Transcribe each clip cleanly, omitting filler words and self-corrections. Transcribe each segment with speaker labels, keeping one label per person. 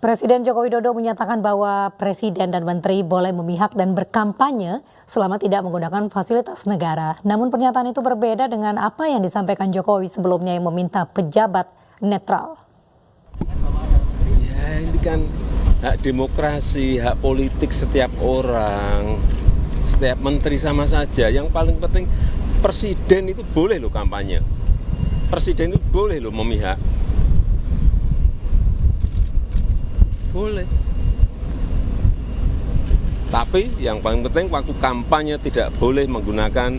Speaker 1: Presiden Joko Widodo menyatakan bahwa presiden dan menteri boleh memihak dan berkampanye selama tidak menggunakan fasilitas negara. Namun pernyataan itu berbeda dengan apa yang disampaikan Jokowi sebelumnya yang meminta pejabat netral.
Speaker 2: Ya, ini kan hak demokrasi, hak politik setiap orang, setiap menteri sama saja. Yang paling penting presiden itu boleh loh kampanye. Presiden itu boleh loh memihak. Boleh. Tapi yang paling penting waktu kampanye tidak boleh menggunakan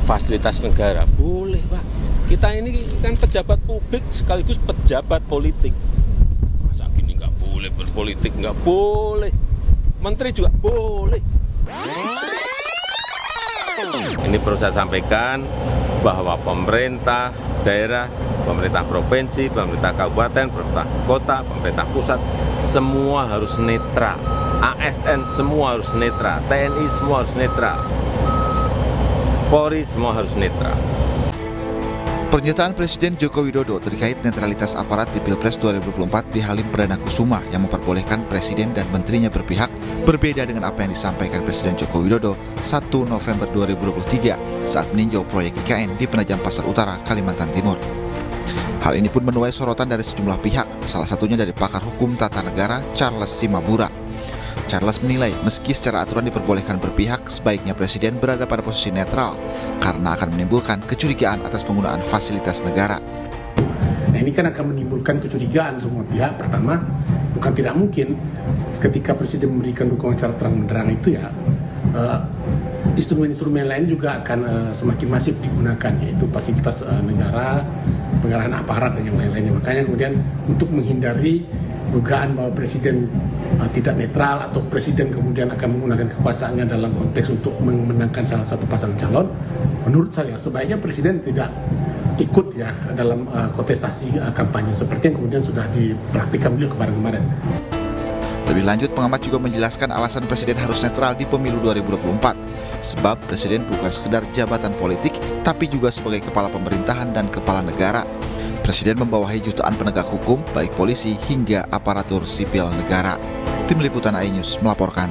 Speaker 2: fasilitas negara. Boleh, Pak. Kita ini kan pejabat publik sekaligus pejabat politik. Masa gini nggak boleh berpolitik? Nggak boleh. Menteri juga boleh. Ini perlu saya sampaikan bahwa pemerintah daerah, pemerintah provinsi, pemerintah kabupaten, pemerintah kota, pemerintah pusat, semua harus netral. ASN semua harus netral, TNI semua harus netral, Polri semua harus netral.
Speaker 3: Pernyataan Presiden Joko Widodo terkait netralitas aparat di Pilpres 2024 di Halim Perdana Kusuma yang memperbolehkan Presiden dan menterinya berpihak berbeda dengan apa yang disampaikan Presiden Joko Widodo 1 November 2023 saat meninjau proyek IKN di Penajam Pasar Utara, Kalimantan Timur. Hal ini pun menuai sorotan dari sejumlah pihak, salah satunya dari pakar hukum tata negara Charles Simabura. Charles menilai meski secara aturan diperbolehkan berpihak, sebaiknya Presiden berada pada posisi netral karena akan menimbulkan kecurigaan atas penggunaan fasilitas negara.
Speaker 4: Nah, ini kan akan menimbulkan kecurigaan semua pihak. Pertama, bukan tidak mungkin ketika Presiden memberikan dukungan secara terang-benderang itu ya, instrumen-instrumen lain juga akan semakin masif digunakan, yaitu fasilitas negara, pengarahan aparat dan yang lain-lainnya. Makanya kemudian untuk menghindari dugaan bahwa Presiden tidak netral atau Presiden kemudian akan menggunakan kekuasaannya dalam konteks untuk memenangkan salah satu pasangan calon, menurut saya sebaiknya Presiden tidak ikut ya dalam kontestasi kampanye seperti yang kemudian sudah dipraktikkan beliau kemarin-kemarin.
Speaker 3: Lebih lanjut, pengamat juga menjelaskan alasan Presiden harus netral di pemilu 2024. Sebab Presiden bukan sekedar jabatan politik, tapi juga sebagai kepala pemerintahan dan kepala negara. Presiden membawahi jutaan penegak hukum, baik polisi hingga aparatur sipil negara. Tim Liputan iNews melaporkan.